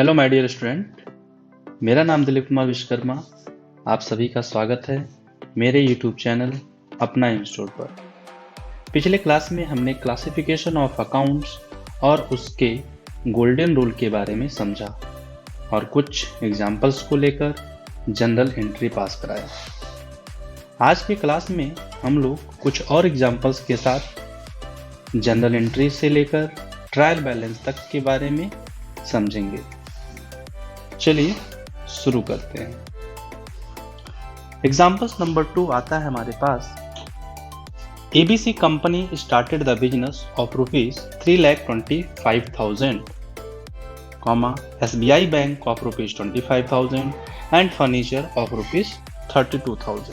Hello my dear student, मेरा नाम दिलीप कुमार विश्वकर्मा। आप सभी का स्वागत है मेरे यूट्यूब चैनल अपना इंस्टीट्यूट पर। पिछले क्लास में हमने क्लासिफिकेशन ऑफ अकाउंट्स और उसके गोल्डन रूल के बारे में समझा और कुछ एग्जाम्पल्स को लेकर जनरल एंट्री पास कराया। आज के क्लास में हम लोग कुछ और एग्जाम्पल्स के साथ जनरल एंट्री से लेकर ट्रायल बैलेंस तक के बारे में समझेंगे। चलिए शुरू करते हैं। एग्जाम्पल्स नंबर 2 आता है हमारे पास। ABC company started the business of ₹3,25,000, SBI bank of ₹25,000 and furniture of ₹32,000।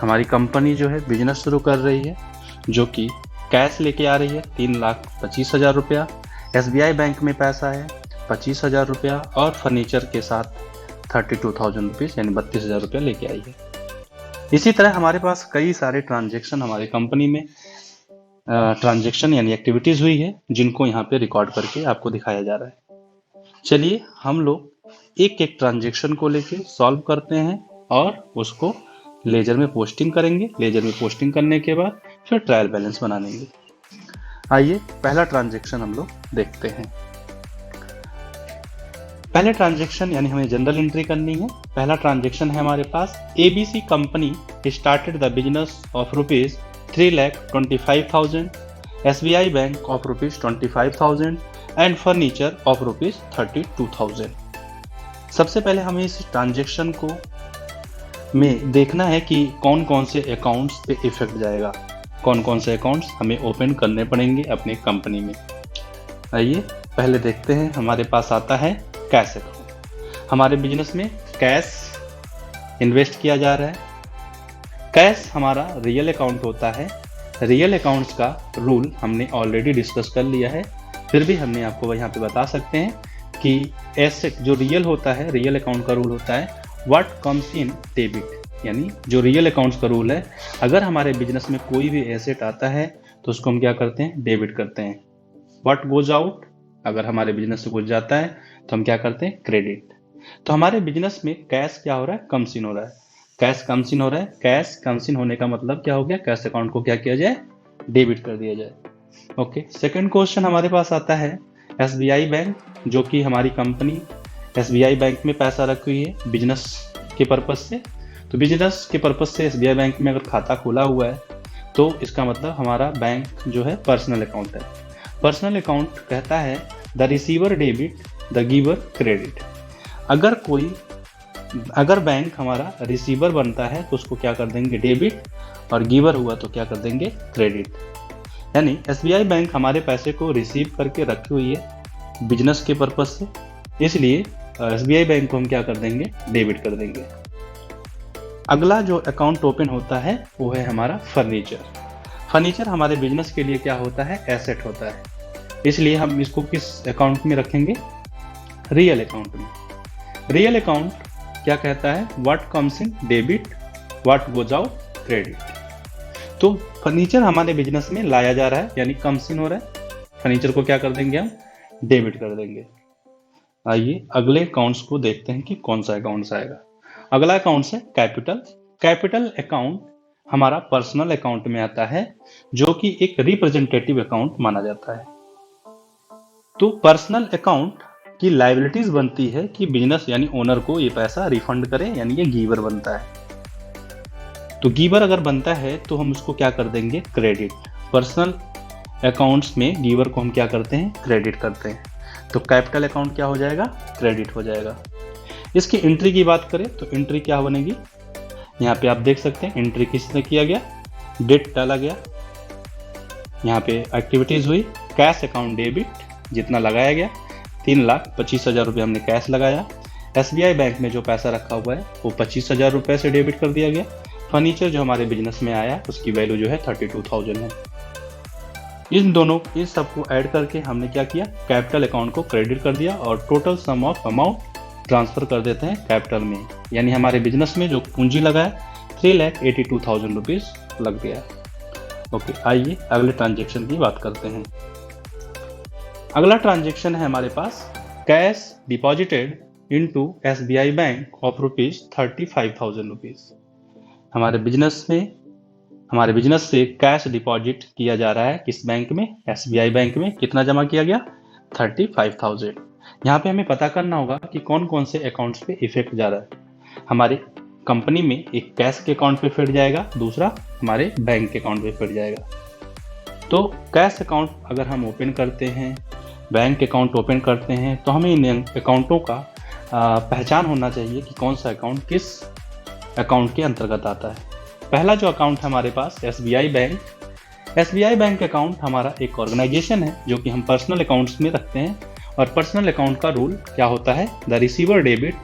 हमारी कंपनी जो है बिजनेस शुरू कर रही है जो कि कैश लेके आ रही है ₹3,25,000 रुपया, SBI बैंक में पैसा है ₹25,000 रुपया और फर्नीचर के साथ 32,000 रुपीज़ यानी 32,000 रुपया लेके आई है। इसी तरह हमारे पास कई सारे ट्रांजेक्शन हमारी कंपनी में ट्रांजेक्शन यानी एक्टिविटीज़ हुई है जिनको यहाँ पे रिकॉर्ड करके आपको दिखाया जा रहा है। चलिए हम लोग एक एक ट्रांजेक्शन को लेके सॉल्व करते हैं और उसको लेजर में पोस्टिंग करेंगे। लेजर में पोस्टिंग करने के बाद फिर ट्रायल बैलेंस बना लेंगे। आइए पहला ट्रांजेक्शन हम लोग देखते हैं। पहले ट्रांजेक्शन यानी हमें जनरल एंट्री करनी है। पहला ट्रांजेक्शन है हमारे पास। ABC company started the business of ₹3,25,000, SBI bank of ₹25,000 and furniture of ₹32,000। सबसे पहले हमें इस ट्रांजेक्शन को में देखना है कि कौन कौन से अकाउंट्स पे इफेक्ट जाएगा, कौन कौन से अकाउंट्स हमें ओपन करने पड़ेंगे अपने कंपनी में। आइए पहले देखते हैं। हमारे पास आता है कैश अकाउंट। हमारे बिजनेस में कैश इन्वेस्ट किया जा रहा है। कैश हमारा रियल अकाउंट होता है। रियल अकाउंट्स का रूल हमने ऑलरेडी डिस्कस कर लिया है, फिर भी हमने आपको यहाँ पे बता सकते हैं कि एसेट जो रियल होता है, रियल अकाउंट का रूल होता है व्हाट कम्स इन डेबिट, यानी जो रियल अकाउंट्स का रूल है, अगर हमारे बिजनेस में कोई भी एसेट आता है तो उसको हम क्या करते हैं, डेबिट करते हैं। व्हाट गोज आउट, अगर हमारे बिजनेस से कुछ जाता है तो हम क्या करते हैं, क्रेडिट। तो हमारे बिजनेस में कैश क्या हो रहा है, कम्स इन हो रहा है। कैश कम्स इन हो रहा है। कैश कम्स इन होने का मतलब क्या हो गया, कैश अकाउंट को क्या किया जाए, डेबिट कर दिया जाए। ओके, सेकंड क्वेश्चन हमारे पास आता है SBI बैंक, जो कि हमारी कंपनी SBI बैंक में पैसा रखी हुई है बिजनेस के पर्पज से। तो बिजनेस के पर्पज से SBI बैंक में अगर खाता खुला हुआ है तो इसका मतलब हमारा बैंक जो है पर्सनल अकाउंट है। पर्सनल अकाउंट कहता है the receiver debit the giver credit. अगर बैंक हमारा रिसीवर बनता है तो उसको क्या कर देंगे, डेबिट, और गिवर हुआ तो क्या कर देंगे, क्रेडिट। यानी SBI बैंक हमारे पैसे को रिसीव करके रखी हुई है बिजनेस के पर्पज से, इसलिए SBI बैंक को हम क्या कर देंगे, डेबिट कर देंगे। अगला जो अकाउंट ओपन होता है वो है हमारा फर्नीचर। फर्नीचर हमारे बिजनेस के लिए क्या होता है, एसेट होता है, इसलिए हम इसको किस अकाउंट में रखेंगे, रियल अकाउंट में। रियल अकाउंट क्या कहता है, what comes in debit what goes out credit. तो फर्नीचर हमारे बिजनेस में लाया जा रहा है यानी कम्स इन हो रहा है, फर्नीचर को क्या कर देंगे, हम डेबिट कर देंगे। आइए अगले अकाउंट्स को देखते हैं कि कौन सा अकाउंट्स आएगा। अगला अकाउंट्स है कैपिटल। कैपिटल अकाउंट हमारा पर्सनल अकाउंट में आता है जो कि एक रिप्रेजेंटेटिव अकाउंट माना जाता है। तो पर्सनल अकाउंट की लायबिलिटीज बनती है कि बिजनेस यानी ओनर को ये पैसा रिफंड करे, यानी ये गीवर बनता है। तो गीवर अगर बनता है तो हम उसको क्या कर देंगे, क्रेडिट। पर्सनल अकाउंट्स में गीवर को हम क्या करते हैं, क्रेडिट करते हैं। तो कैपिटल अकाउंट क्या हो जाएगा, क्रेडिट हो जाएगा। इसकी एंट्री की बात करें तो एंट्री क्या बनेगी, यहाँ पे आप देख सकते हैं एंट्री किसने किया गया, डेट डाला गया। यहाँ पे एक्टिविटीज हुई, कैश अकाउंट डेबिट जितना लगाया गया, 3,25,000 रुपये हमने कैश लगाया। SBI बैंक में जो पैसा रखा हुआ है वो 25,000 रुपये से डेबिट कर दिया गया। फर्नीचर जो हमारे बिजनेस में आया उसकी वैल्यू जो है 32,000 है। इन सबको ऐड करके हमने क्या किया, कैपिटल अकाउंट को क्रेडिट कर दिया और total sum of amount transfer कर देते हैं कैपिटल में। यानी हमारे बिजनेस में जो पूंजी लगा है 3,82,000 रुपीज़ लग गया। ओके, आइए अगले ट्रांजेक्शन की बात करते हैं। अगला ट्रांजेक्शन है हमारे पास cash deposited into SBI bank of ₹35,000। हमारे बिजनेस से कैश डिपॉजिट किया जा रहा है किस बैंक में, SBI बैंक में। कितना जमा किया गया, 35,000। यहाँ पे हमें पता करना होगा कि कौन कौन से अकाउंट्स पे इफेक्ट जा रहा है। हमारे कंपनी में एक कैश के अकाउंट पे फिट जाएगा, दूसरा हमारे बैंक के अकाउंट पे फिट जाएगा। तो कैश अकाउंट अगर हम ओपन करते हैं, बैंक अकाउंट ओपन करते हैं, तो हमें इन अकाउंटों का पहचान होना चाहिए कि कौन सा अकाउंट किस अकाउंट के अंतर्गत आता है। पहला जो अकाउंट है हमारे पास SBI bank. SBI bank account हमारा एक ऑर्गेनाइजेशन है जो कि हम पर्सनल अकाउंट्स में रखते हैं। और पर्सनल अकाउंट का रूल क्या होता है, the receiver debit,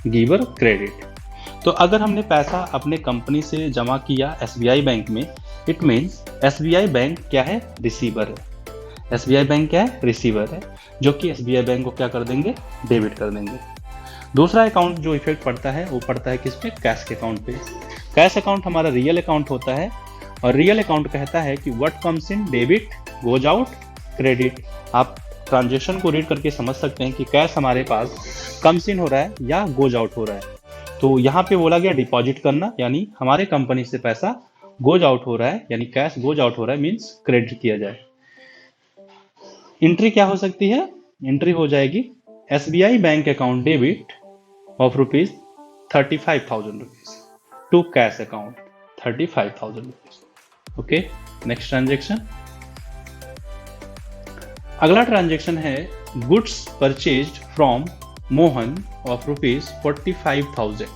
giver credit. तो अगर हमने पैसा अपने कंपनी से जमा किया SBI बैंक में, इट मीन्स SBI बैंक क्या है, रिसीवर है। SBI बैंक क्या है, रिसीवर है, जो कि SBI बैंक को क्या कर देंगे, डेबिट कर देंगे। दूसरा अकाउंट जो इफेक्ट पड़ता है वो पड़ता है किस पे, कैश के अकाउंट पे। कैश अकाउंट हमारा रियल अकाउंट होता है और रियल अकाउंट कहता है कि what comes in debit goes out credit. आप ट्रांजेक्शन को रीड करके समझ सकते हैं कि कैश हमारे पास कम्स इन हो रहा है या गोज आउट हो रहा है। तो यहाँ पे बोला गया डिपॉजिट करना, यानी हमारे कंपनी से पैसा गोज आउट हो रहा है, यानी कैश गोज आउट हो रहा है, मीन्स क्रेडिट किया जाए। एंट्री क्या हो सकती है, एंट्री हो जाएगी SBI bank account debit of ₹35,000 to cash account ₹35,000। Okay, next transaction. अगला ट्रांजेक्शन है goods purchased from Mohan of ₹45,000।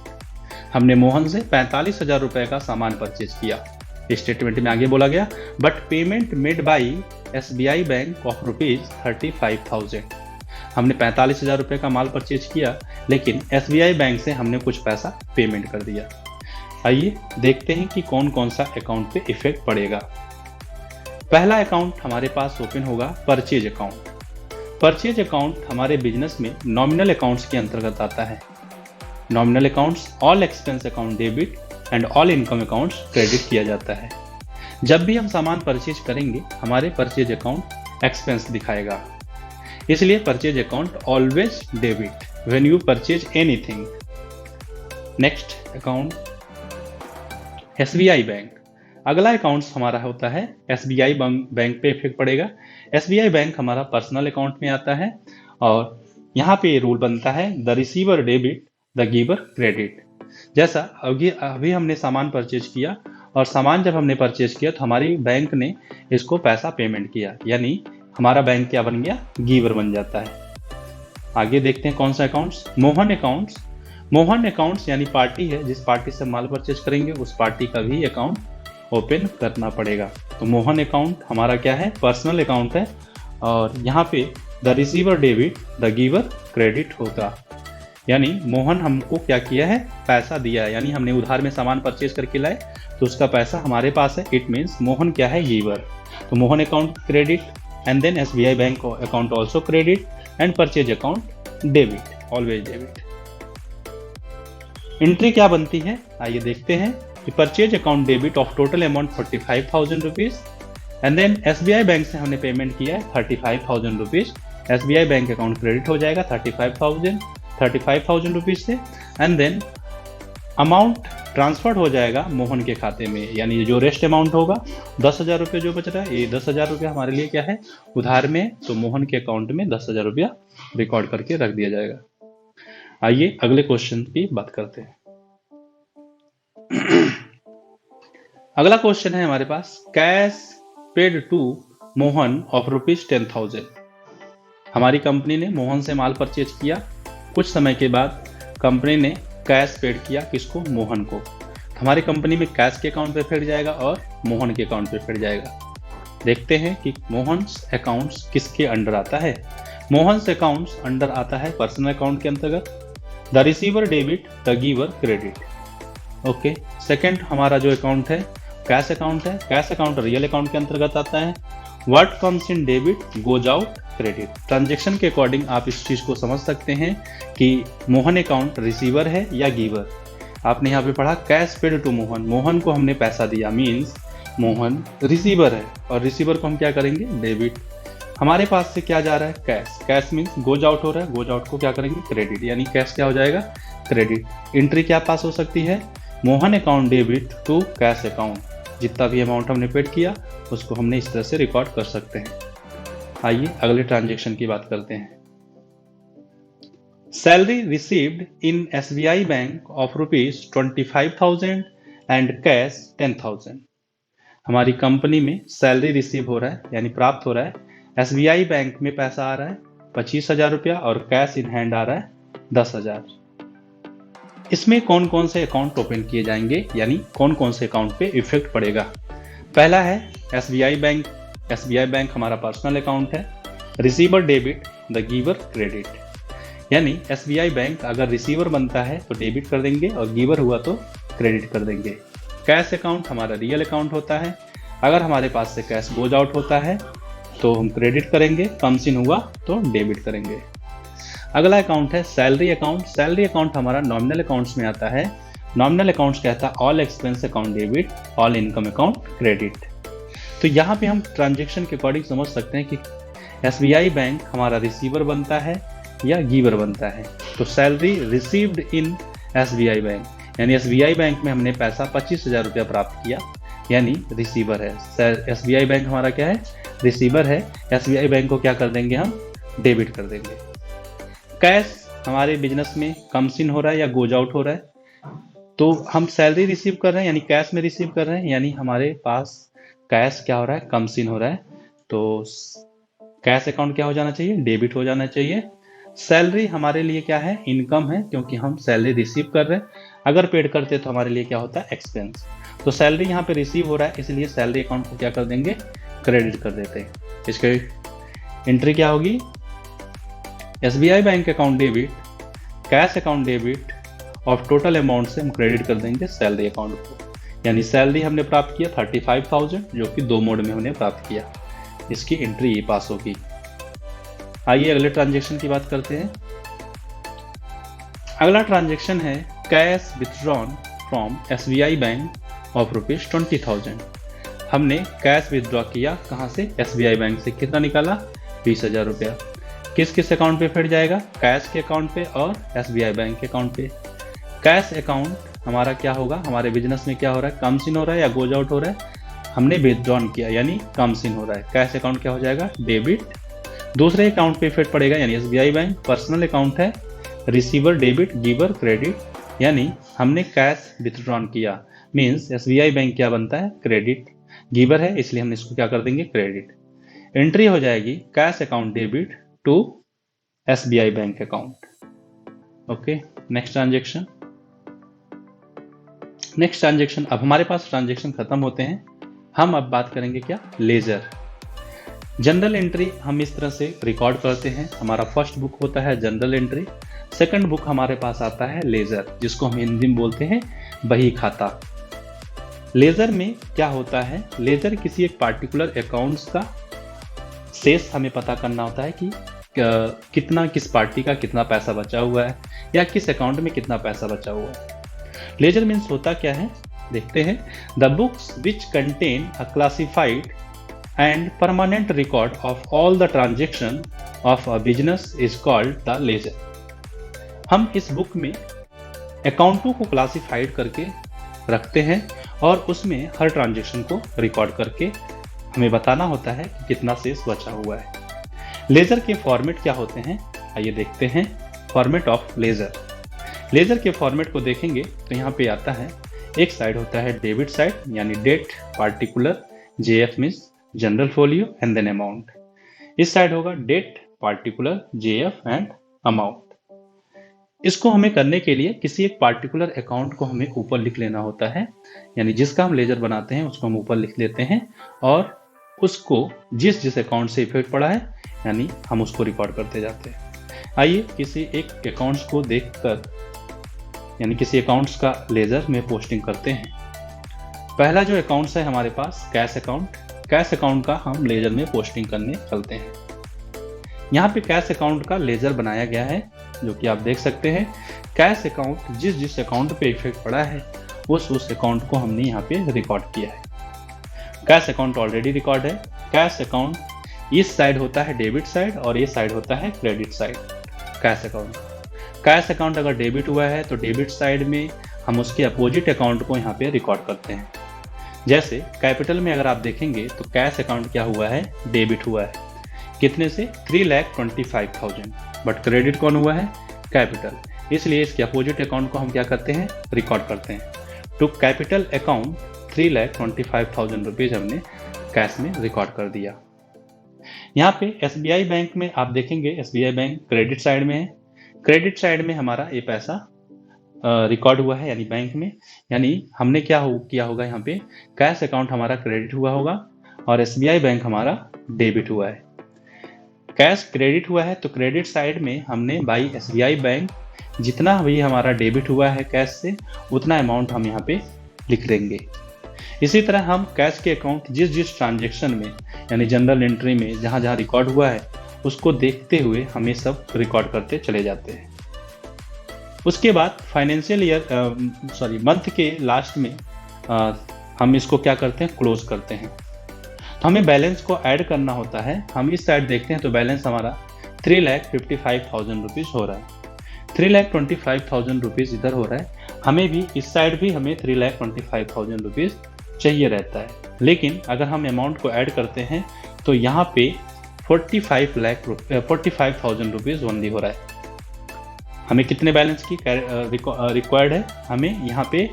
हमने मोहन से 45,000 रुपए का सामान परचेज किया। स्टेटमेंट में आगे बोला गया but payment made by SBI bank of ₹35,000। हमने 45,000 रुपए का माल परचेज किया, लेकिन SBI बैंक से हमने कुछ पैसा पेमेंट कर दिया। आइए देखते हैं कि कौन कौन सा अकाउंट पे इफेक्ट पड़ेगा। पहला अकाउंट हमारे पास ओपन होगा परचेज अकाउंट। परचेज अकाउंट हमारे बिजनेस में नॉमिनल अकाउंट्स के अंतर्गत आता है। Nominal accounts all expense account debit and all income accounts credit किया जाता है। जब भी हम सामान परचेज करेंगे हमारे परचेज अकाउंट एक्सपेंस दिखाएगा, इसलिए purchase account always debit when you purchase anything. Next account SBI bank. अगला अकाउंट हमारा होता है SBI बैंक पे इफेक्ट पड़ेगा। SBI बैंक हमारा पर्सनल अकाउंट में आता है और यहाँ पे रूल बनता है the receiver debit the giver credit. जैसा अभी हमने सामान परचेज किया और सामान जब हमने परचेज किया तो हमारी बैंक ने इसको पैसा पेमेंट किया, यानी हमारा बैंक क्या बन गया, गिवर बन जाता है। आगे देखते हैं कौन सा accounts, Mohan accounts. Mohan accounts यानी पार्टी है, जिस पार्टी से माल परचेज करेंगे उस पार्टी का भी अकाउंट ओपन करना पड़ेगा। तो मोहन अकाउंट हमारा क्या है, पर्सनल अकाउंट है और यहाँ पे the receiver debit the giver credit होगा, यानी मोहन हमको क्या किया है, पैसा दिया है, यानी हमने उधार में सामान परचेज करके लाए तो उसका पैसा हमारे पास है। इट मीन्स मोहन क्या है, गिवर। तो Mohan account credit and then SBI bank account also credit and purchase account debit, always debit. Entry क्या बनती है, आइए देखते हैं कि purchase account debit of total amount ₹45,000 and then SBI bank से हमने पेमेंट किया है ₹35,000। SBI बैंक अकाउंट क्रेडिट हो जाएगा 35,000 से एंड देन अमाउंट ट्रांसफर्ड हो जाएगा मोहन के खाते में, यानी जो रेस्ट अमाउंट होगा 10,000 रुपये जो बच रहा है, ये 10,000 रुपये हमारे लिए क्या है, उधार में। तो मोहन के अकाउंट में 10,000 रुपया रिकॉर्ड करके रख दिया जाएगा। आइए अगले क्वेश्चन की बात करते हैं। अगला क्वेश्चन है हमारे पास cash paid to Mohan of ₹10,000। हमारी कंपनी ने मोहन से माल परचेज किया, कुछ समय के बाद कंपनी ने कैश पेड किया किसको, मोहन को। हमारी कंपनी में कैश के अकाउंट पे फिट जाएगा और मोहन के अकाउंट पे फिट जाएगा। देखते हैं कि मोहन अकाउंट्स किसके अंडर आता है। मोहन अकाउंट्स अंडर आता है पर्सनल अकाउंट के अंतर्गत, the receiver debit the giver credit. Okay, second हमारा जो अकाउंट है कैश अकाउंट है। कैश अकाउंट रियल अकाउंट के अंतर्गत आता है। What comes in debit goes out credit. Transaction के अकॉर्डिंग आप इस चीज को समझ सकते हैं कि मोहन अकाउंट रिसीवर है या गिवर। आपने यहाँ पे पढ़ा cash paid to Mohan, Mohan को हमने पैसा दिया, मीन्स मोहन रिसीवर है और रिसीवर को हम क्या करेंगे, डेबिट। हमारे पास से क्या जा रहा है, cash. Cash means goes out हो रहा है, गोज आउट को क्या करेंगे, क्रेडिट, यानी कैश क्या हो जाएगा, क्रेडिट। एंट्री क्या पास हो सकती है, Mohan account debit to cash account. जितना भी अमाउंट हमने पेड किया उसको हमने इस तरह से रिकॉर्ड कर सकते हैं। आइए अगले ट्रांजेक्शन की बात करते हैं। Salary received in SBI bank of ₹25,000 and cash 10,000। हमारी कंपनी में सैलरी रिसीव हो रहा है यानी प्राप्त हो रहा है, SBI बैंक में पैसा आ रहा है 25,000 रुपया और कैश इन हैंड आ रहा है 10,000। इसमें कौन कौन से अकाउंट ओपन किए जाएंगे यानी कौन कौन से अकाउंट पे इफेक्ट पड़ेगा। पहला है SBI बैंक। SBI बैंक हमारा पर्सनल अकाउंट है। Receiver debit, the giver credit, यानी SBI बैंक अगर रिसीवर बनता है तो डेबिट कर देंगे और गिवर हुआ तो क्रेडिट कर देंगे। कैश अकाउंट हमारा रियल अकाउंट होता है। अगर हमारे पास से कैश गोज आउट होता है तो हम क्रेडिट करेंगे, कम्स इन हुआ तो डेबिट करेंगे। अगला अकाउंट है सैलरी अकाउंट। सैलरी अकाउंट हमारा नॉमिनल अकाउंट्स में आता है। नॉमिनल अकाउंट्स कहता है all expense account debit, all income account credit. तो यहाँ पे हम ट्रांजेक्शन के अकॉर्डिंग समझ सकते हैं कि SBI बैंक हमारा रिसीवर बनता है या गिवर बनता है। तो salary received in SBI bank, यानी SBI बैंक में हमने पैसा 25,000 रुपया प्राप्त किया यानी रिसीवर है। SBI बैंक हमारा क्या है, रिसीवर है। SBI बैंक को क्या कर देंगे, हम डेबिट कर देंगे। कैश हमारे बिजनेस में कम्स इन हो रहा है या गोज आउट हो रहा है, तो हम सैलरी रिसीव कर रहे हैं यानी कैश में रिसीव कर रहे हैं, यानी हमारे पास कैश क्या हो रहा है, कम्स इन हो रहा है। तो कैश अकाउंट क्या हो जाना चाहिए, डेबिट हो जाना चाहिए। सैलरी हमारे लिए क्या है, इनकम है, क्योंकि हम सैलरी रिसीव कर रहे हैं। अगर पेड करते तो हमारे लिए क्या होता है, एक्सपेंस। तो सैलरी यहाँ पे रिसीव हो रहा है इसलिए सैलरी अकाउंट को क्या कर देंगे, क्रेडिट कर देते हैं। इसके एंट्री क्या होगी, SBI bank account debit, cash account debit और टोटल अमाउंट से हम क्रेडिट कर देंगे सैलरी अकाउंट को। यानी सैलरी हमने प्राप्त किया 35,000 जो कि 2 मोड में हमने प्राप्त किया, इसकी एंट्री ये पास होगी। आइए अगले ट्रांजेक्शन की बात करते हैं। अगला ट्रांजेक्शन है cash withdrawn from SBI bank of ₹20,000। हमने कैश विथड्रॉ किया कहाँ से, SBI बैंक से। कितना निकाला, 20,000 रुपया। किस किस अकाउंट पे फिट जाएगा, कैश के अकाउंट पे और SBI बैंक के अकाउंट पे। कैश अकाउंट हमारा क्या होगा, हमारे बिजनेस में क्या हो रहा है, कम्स इन हो रहा है या गोज आउट हो रहा है, हमने विथड्रॉन किया यानी कम्स इन हो रहा है। कैश अकाउंट क्या हो जाएगा, डेबिट। दूसरे अकाउंट पे इफेक्ट पड़ेगा यानी SBI बैंक पर्सनल अकाउंट है, रिसीवर डेबिट, गिवर क्रेडिट, यानी हमने कैश विथड्रॉन किया मींस SBI बैंक क्या बनता है, क्रेडिट। गिवर है इसलिए हम इसको क्या कर देंगे, क्रेडिट। एंट्री हो जाएगी cash account debit to SBI bank account. Okay, next transaction. Next transaction, अब हमारे पास ट्रांजेक्शन खत्म होते हैं। हम अब बात करेंगे क्या, लेजर। जनरल एंट्री हम इस तरह से रिकॉर्ड करते हैं। हमारा फर्स्ट बुक होता है जनरल एंट्री, सेकंड बुक हमारे पास आता है लेजर, जिसको हम हिंदी में बोलते हैं बही खाता। लेजर में क्या होता है, लेजर किसी एक पार्टिकुलर अकाउंट्स का शेष हमें पता करना होता है कि कितना, किस पार्टी का कितना पैसा बचा हुआ है या किस अकाउंट में कितना पैसा बचा हुआ है। लेजर मीन्स होता क्या है, देखते हैं। The books which contain a classified and permanent record of all the transaction of a business is called the ledger। हम इस बुक में अकाउंटों को क्लासिफाइड करके रखते हैं और उसमें हर ट्रांजेक्शन को रिकॉर्ड करके हमें बताना होता है कि कितना शेष बचा हुआ है। लेजर के फॉर्मेट क्या होते हैं, आइए देखते हैं। फॉर्मेट ऑफ लेजर, लेजर के फॉर्मेट को देखेंगे तो यहाँ पे आता है, एक साइड होता है डेबिट साइड यानी date particular, JF means journal folio and then amount. इस साइड होगा date particular, JF and amount. इसको हमें करने के लिए किसी एक पार्टिकुलर अकाउंट को हमें ऊपर लिख लेना होता है, यानी जिसका हम लेजर बनाते हैं उसको हम ऊपर लिख लेते हैं और उसको जिस जिस अकाउंट से इफेक्ट पड़ा है यानी हम उसको रिकॉर्ड करते जाते हैं। आइए किसी एक अकाउंट्स को देखकर यानी किसी अकाउंट्स का लेजर में पोस्टिंग करते हैं। पहला जो अकाउंट्स है हमारे पास कैश अकाउंट। कैश अकाउंट का हम लेजर में पोस्टिंग करने चलते हैं। यहाँ पे कैश अकाउंट का लेजर बनाया गया है जो कि आप देख सकते हैं। कैश अकाउंट जिस जिस अकाउंट पे इफेक्ट पड़ा है उस अकाउंट को हमने यहाँ पे रिकॉर्ड किया है। कैश अकाउंट ऑलरेडी रिकॉर्ड है। कैश अकाउंट इस साइड होता है डेबिट साइड और ये साइड होता है credit side cash account. Cash account अगर डेबिट हुआ है तो डेबिट साइड में हम उसके अपोजिट अकाउंट को यहाँ पे रिकॉर्ड करते हैं। जैसे कैपिटल में अगर आप देखेंगे तो कैश अकाउंट क्या हुआ है, डेबिट हुआ है, कितने से 3,25,000, बट क्रेडिट कौन हुआ है, कैपिटल, इसलिए इसके अपोजिट अकाउंट को हम क्या करते हैं, रिकॉर्ड करते हैं। तो कैपिटल अकाउंट 3,25,000 रुपीज हमने कैश में रिकॉर्ड कर दिया। यहाँ पे SBI बैंक में आप देखेंगे, SBI बैंक क्रेडिट साइड में है, क्रेडिट साइड में हमारा ये पैसा रिकॉर्ड हुआ है यानी बैंक में, यानी हमने किया होगा यहाँ पे कैश अकाउंट हमारा क्रेडिट हुआ होगा और SBI बैंक हमारा डेबिट हुआ है। कैश क्रेडिट हुआ है तो क्रेडिट साइड में हमने बाई SBI बैंक जितना भी हमारा डेबिट हुआ है कैश से उतना अमाउंट हम यहाँ पे लिख देंगे। इसी तरह हम कैश के अकाउंट जिस ट्रांजेक्शन में यानी जनरल एंट्री में जहाँ रिकॉर्ड हुआ है उसको देखते हुए हमें सब रिकॉर्ड करते चले जाते हैं। उसके बाद फाइनेंशियल ईयर मंथ के लास्ट में हम इसको क्या करते हैं, क्लोज करते हैं। तो हमें बैलेंस को ऐड करना होता है। हम इस साइड देखते हैं तो बैलेंस हमारा 3,55,000 रुपीज़ हो रहा है, 3,25,000 रुपीज़ इधर हो रहा है। हमें भी इस साइड भी हमें 3,25,000 रुपीज़ चाहिए रहता है, लेकिन अगर हम अमाउंट को ऐड करते हैं तो यहाँ पे 45,000 रुपीज़ ओनली हो रहा है। हमें कितने बैलेंस की रिक्वायर्ड है, हमें यहाँ पे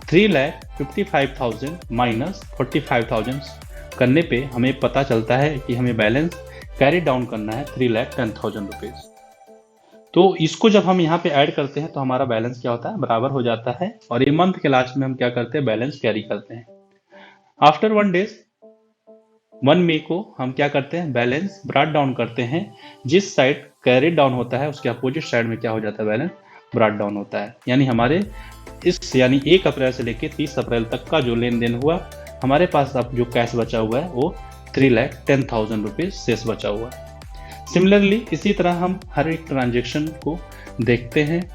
3,55,000 माइनस 45,000 करने पे हमें पता चलता है कि हमें बैलेंस कैरी डाउन करना है 3,10,000 रुपीज़। तो इसको जब हम यहाँ पे ऐड करते हैं तो हमारा बैलेंस क्या होता है, बराबर हो जाता है। और ये मंथ के लास्ट में हम क्या करते हैं, बैलेंस कैरी करते हैं। आफ्टर 1 डेज 1 मई को हम क्या करते हैं, बैलेंस ब्रॉट डाउन करते हैं। जिस साइड कैरी डाउन होता है उसके अपोजिट साइड में क्या हो जाता है, बैलेंस ब्रॉट डाउन होता है। यानी हमारे यानी 1 अप्रैल से लेकर 30 अप्रैल तक का जो लेन देन हुआ, हमारे पास अब जो कैश बचा हुआ है वो 3,10,000 रुपीज़ शेष बचा हुआ है। सिमिलरली इसी तरह हम हर एक ट्रांजेक्शन को देखते हैं,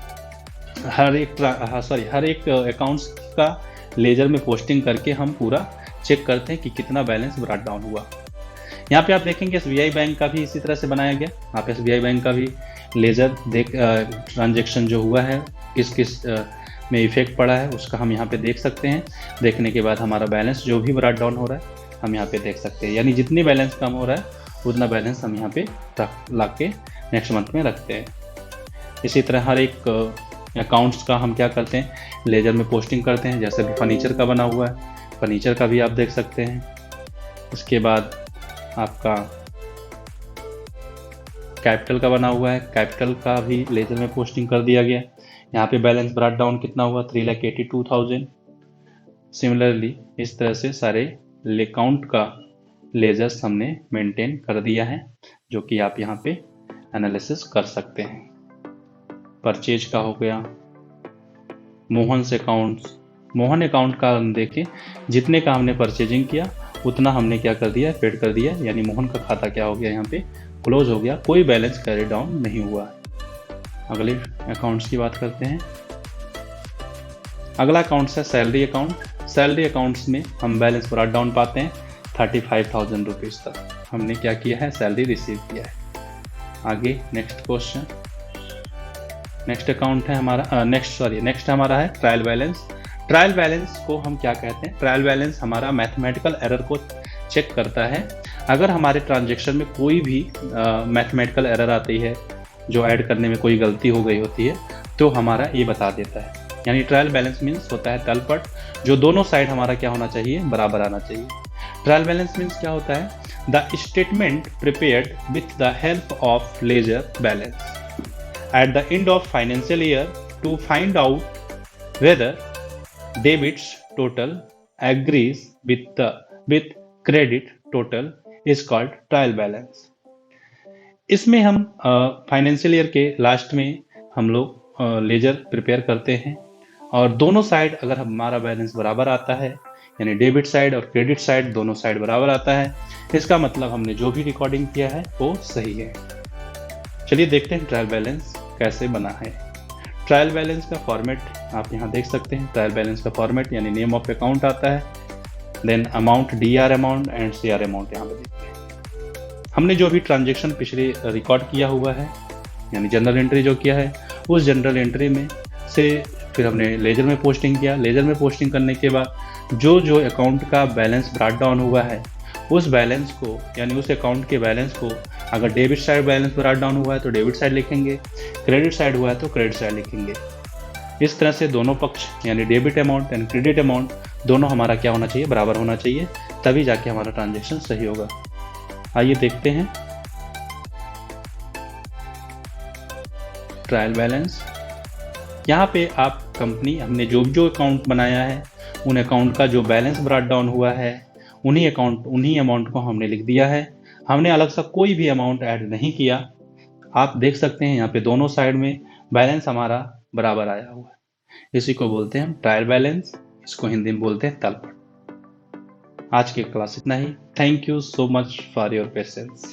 हर एक अकाउंट्स का लेजर में पोस्टिंग करके हम पूरा चेक करते हैं कि कितना बैलेंस ब्रॉट डाउन हुआ। यहाँ पे आप देखेंगे SBI बैंक का भी इसी तरह से बनाया गया। आप SBI बैंक का भी लेजर ट्रांजेक्शन जो हुआ है किस में इफेक्ट पड़ा है उसका हम यहाँ पे देख सकते हैं। देखने के बाद हमारा बैलेंस जो भी ब्रॉट डाउन हो रहा है हम यहाँ पे देख सकते हैं, यानी जितनी बैलेंस कम हो रहा है उतना बैलेंस हम यहाँ पे ला के नेक्स्ट मंथ में रखते हैं। इसी तरह हर एक अकाउंट्स का हम क्या करते हैं, लेजर में पोस्टिंग करते हैं। जैसे भी फर्नीचर का बना हुआ है, फर्नीचर का भी आप देख सकते हैं। उसके बाद आपका कैपिटल का बना हुआ है, कैपिटल का भी लेजर में पोस्टिंग कर दिया गया। यहाँ पे बैलेंस ब्रॉट डाउन कितना हुआ, 3,82,000। सिमिलरली इस तरह से सारे अकाउंट का लेजर्स हमने मेंटेन कर दिया है, जो कि आप यहाँ पे एनालिसिस कर सकते हैं। परचेज का हो गया, मोहन अकाउंट का हम देखें, जितने का हमने परचेजिंग किया उतना हमने क्या कर दिया, पेड कर दिया, यानी मोहन का खाता क्या हो गया, यहाँ पे क्लोज हो गया, कोई बैलेंस कैरी डाउन नहीं हुआ है। अगले अकाउंट्स की बात करते हैं। अगला अकाउंट्स है सैलरी अकाउंट। सैलरी अकाउंट्स में हम बैलेंस ब्रॉट डाउन पाते हैं 35,000 रुपीज़ तक हमने क्या किया है, सैलरी रिसीव किया है। आगे नेक्स्ट क्वेश्चन, नेक्स्ट अकाउंट है हमारा नेक्स्ट हमारा है ट्रायल बैलेंस। ट्रायल बैलेंस को हम क्या कहते हैं, ट्रायल बैलेंस हमारा मैथमेटिकल एरर को चेक करता है। अगर हमारे ट्रांजेक्शन में कोई भी मैथमेटिकल एरर आती है, जो ऐड करने में कोई गलती हो गई होती है, तो हमारा ये बता देता है। यानी ट्रायल बैलेंस मीन्स होता है तलपट, जो दोनों साइड हमारा क्या होना चाहिए, बराबर आना चाहिए। ट्रायल बैलेंस मीन्स क्या होता है, the statement prepared with the help of ledger balance at the end of financial year to find out whether debits total agrees with credit total is called trial balance. इसमें हम financial year के last में हम लोग laser prepare करते हैं, और दोनों साइड अगर हमारा बैलेंस बराबर आता है, यानी डेबिट साइड और क्रेडिट साइड दोनों साइड बराबर आता है, इसका मतलब हमने जो भी रिकॉर्डिंग किया है वो सही है। चलिए देखते हैं ट्रायल बैलेंस कैसे बना है। ट्रायल बैलेंस का फॉर्मेट आप यहाँ देख सकते हैं। ट्रायल बैलेंस का फॉर्मेट यानी नेम ऑफ अकाउंट आता है, then amount, DR amount and CR amount यहाँ पे देखते हैं। हमने जो भी ट्रांजेक्शन पिछले रिकॉर्ड किया हुआ है, यानी जनरल एंट्री जो किया है, उस जनरल एंट्री में से फिर हमने लेजर में पोस्टिंग किया। लेजर में पोस्टिंग करने के बाद जो जो अकाउंट का बैलेंस ब्रॉट डाउन हुआ है, उस बैलेंस को, यानी उस अकाउंट के बैलेंस को, अगर debit side balance brought down हुआ है तो डेबिट साइड लिखेंगे, क्रेडिट साइड हुआ है तो क्रेडिट साइड लिखेंगे। इस तरह से दोनों पक्ष, यानी debit amount and credit amount, दोनों हमारा क्या होना चाहिए, बराबर होना चाहिए, तभी जाके हमारा ट्रांजेक्शन सही होगा। आइए देखते हैं ट्रायल बैलेंस। यहाँ पे आप कंपनी, हमने जो जो अकाउंट बनाया है उन अकाउंट का जो बैलेंस ब्रॉट डाउन हुआ है, उन्हीं अमाउंट को हमने लिख दिया है। हमने अलग से कोई भी अमाउंट ऐड नहीं किया। आप देख सकते हैं यहाँ पे दोनों साइड में बैलेंस हमारा बराबर आया हुआ है। इसी को बोलते हैं ट्रायल बैलेंस, इसको हिंदी में बोलते हैं तलपट। आज की क्लास इतना ही। Thank you so much for your patience.